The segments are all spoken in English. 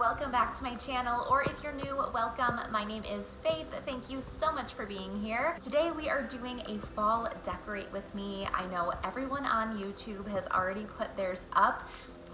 welcome back to my channel, or if you're new, welcome. My name is Faith. Thank you so much for being here. Today we are doing a fall decorate with me. I know everyone on YouTube has already put theirs up.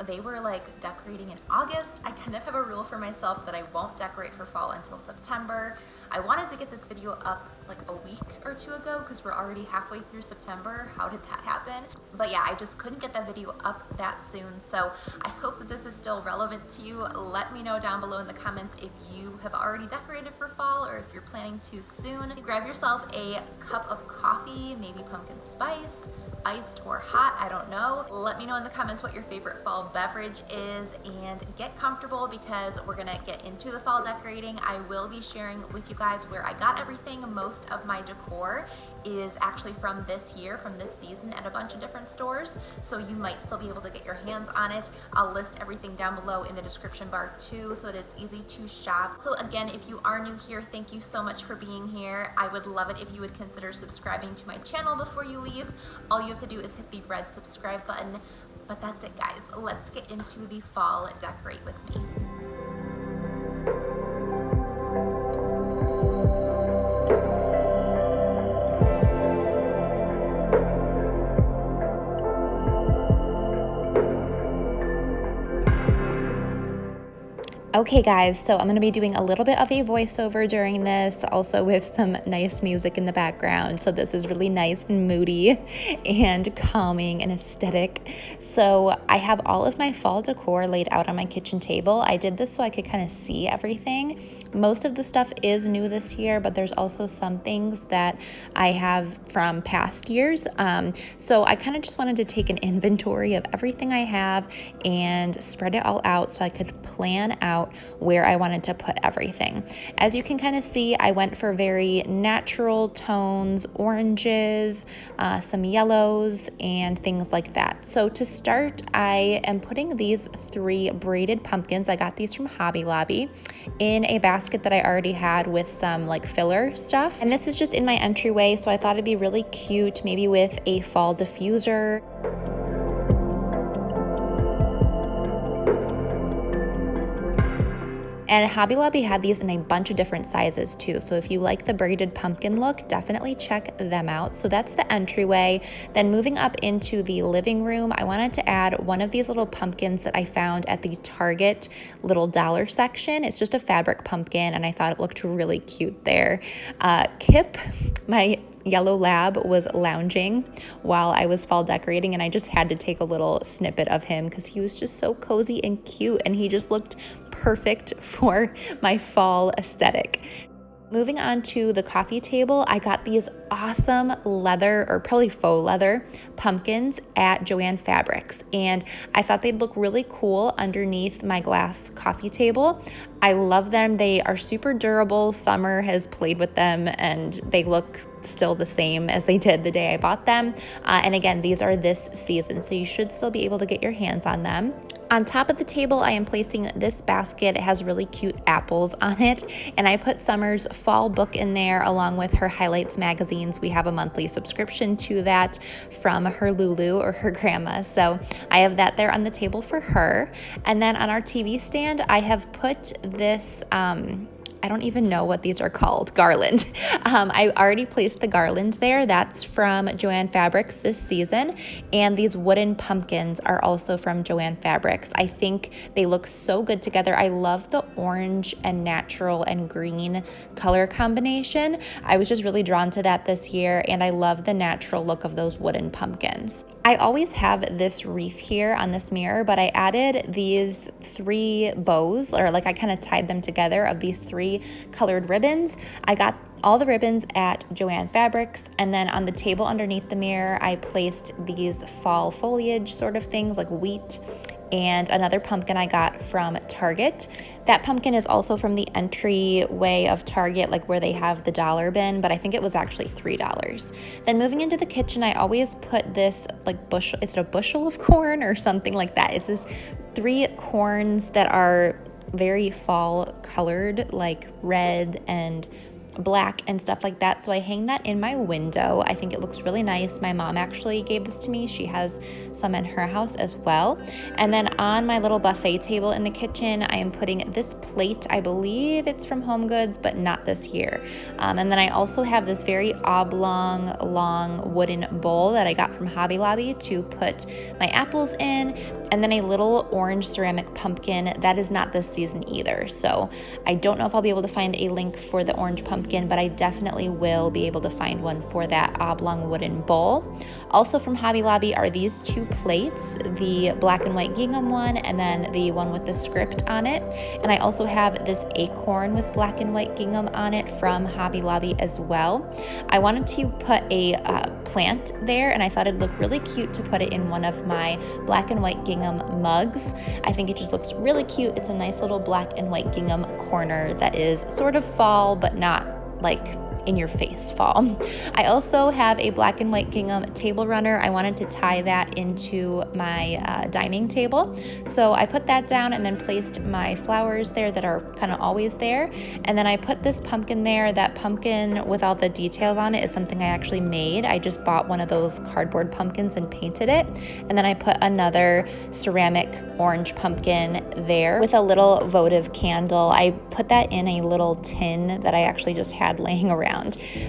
They were like decorating in August. I kind of have a rule for myself that I won't decorate for fall until September. I wanted to get this video up like a week or two ago because we're already halfway through September. How did that happen? But yeah, I just couldn't get that video up that soon. So I hope that this is still relevant to you. Let me know down below in the comments if you have already decorated for fall or if you're planning to soon. Grab yourself a cup of coffee, maybe pumpkin spice, iced or hot, I don't know. Let me know in the comments what your favorite fall beverage is and get comfortable because we're gonna get into the fall decorating. I will be sharing with you guys where I got everything. Most of my decor is actually from this year, from this season at a bunch of different stores, so you might still be able to get your hands on it. I'll list everything down below in the description bar too, so it is easy to shop. So again, if you are new here, thank you so much for being here. I would love it if you would consider subscribing to my channel before you leave. All you have to do is hit the red subscribe button. But that's it, guys. Let's get into the fall decorate with me. Okay guys, so I'm going to be doing a little bit of a voiceover during this, also with some nice music in the background. So this is really nice and moody and calming and aesthetic. So I have all of my fall decor laid out on my kitchen table. I did this so I could kind of see everything. Most of the stuff is new this year, but there's also some things that I have from past years. So I kind of just wanted to take an inventory of everything I have and spread it all out so I could plan out where I wanted to put everything. As you can kind of see, I went for very natural tones, oranges, some yellows, and things like that. So to start, I am putting these 3 braided pumpkins. I got these from Hobby Lobby in a basket that I already had with some like filler stuff. And this is just in my entryway, so I thought it'd be really cute, maybe with a fall diffuser. And Hobby Lobby had these in a bunch of different sizes too. So if you like the braided pumpkin look, definitely check them out. So that's the entryway. Then moving up into the living room, I wanted to add one of these little pumpkins that I found at the Target little dollar section. It's just a fabric pumpkin and I thought it looked really cute there. Kip, my yellow lab, was lounging while I was fall decorating and I just had to take a little snippet of him because he was just so cozy and cute and he just looked perfect for my fall aesthetic. Moving on to the coffee table, I got these awesome leather, or probably faux leather, pumpkins at Joann Fabrics, and I thought they'd look really cool underneath my glass coffee table. I love them. They are super durable. Summer has played with them, and they look still the same as they did the day I bought them. And again, these are this season, so you should still be able to get your hands on them. On top of the table, I am placing this basket. It has really cute apples on it, and I put Summer's fall book in there along with her highlights magazines. We have a monthly subscription to that from her Lulu or her grandma, so I have that there on the table for her. And then on our TV stand, I have put this I don't even know what these are called, garland. I already placed the garland there. That's from Joann Fabrics this season. And these wooden pumpkins are also from Joann Fabrics. I think they look so good together. I love the orange and natural and green color combination. I was just really drawn to that this year, and I love the natural look of those wooden pumpkins. I always have this wreath here on this mirror, but I added these 3 bows, or like I kind of tied them together, of these 3 colored ribbons. I got all the ribbons at Joann Fabrics, and then on the table underneath the mirror, I placed these fall foliage sort of things like wheat and another pumpkin I got from Target. That pumpkin is also from the entryway of Target, like where they have the dollar bin, but I think it was actually $3. Then moving into the kitchen, I always put this like bushel, is it a bushel of corn or something like that? It's this 3 corns that are very fall colored, like red and black and stuff like that. So I hang that in my window. I think it looks really nice. My mom actually gave this to me. She has some in her house as well. And then on my little buffet table in the kitchen, I am putting this plate. I believe it's from Home Goods, but not this year. And then I also have this very oblong, long wooden bowl that I got from Hobby Lobby to put my apples in. And then a little orange ceramic pumpkin. That is not this season either. So I don't know if I'll be able to find a link for the orange pumpkin, but I definitely will be able to find one for that oblong wooden bowl. Also from Hobby Lobby are these two plates, the black and white gingham one and then the one with the script on it. And I also have this acorn with black and white gingham on it from Hobby Lobby as well. I wanted to put a plant there, and I thought it'd look really cute to put it in one of my black and white gingham mugs. I think it just looks really cute. It's a nice little black and white gingham corner that is sort of fall, but not like in your face fall. I also have a black and white gingham table runner. I wanted to tie that into my dining table. So I put that down and then placed my flowers there that are kind of always there. And then I put this pumpkin there. That pumpkin with all the details on it is something I actually made. I just bought one of those cardboard pumpkins and painted it. And then I put another ceramic orange pumpkin there with a little votive candle. I put that in a little tin that I actually just had laying around.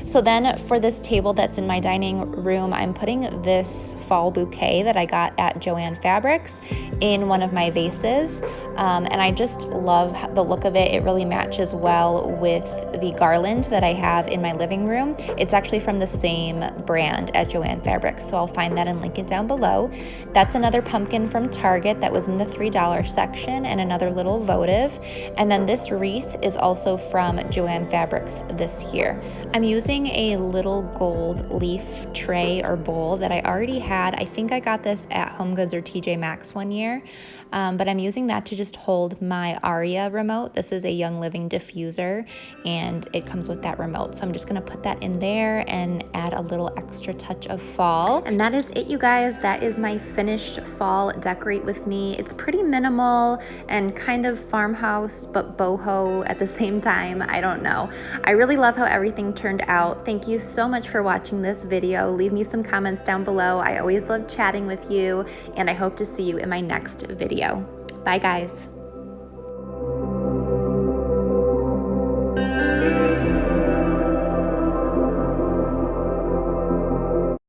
So then for this table that's in my dining room, I'm putting this fall bouquet that I got at Joann Fabrics in one of my vases. And I just love the look of it. It really matches well with the garland that I have in my living room. It's actually from the same brand at Joann Fabrics, so I'll find that and link it down below. That's another pumpkin from Target that was in the $3 section and another little votive. And then this wreath is also from Joann Fabrics this year. I'm using a little gold leaf tray or bowl that I already had. I think I got this at Home Goods or TJ Maxx one year, but I'm using that to just hold my Aria remote. This is a Young Living diffuser, and it comes with that remote. So I'm just gonna put that in there and add a little extra touch of fall. And that is it, you guys. That is my finished fall decorate with me. It's pretty minimal and kind of farmhouse, but boho at the same time. I don't know. I really love how everything turned out. Thank you so much for watching this video. Leave me some comments down below. I always love chatting with you, and I hope to see you in my next video. Bye, guys.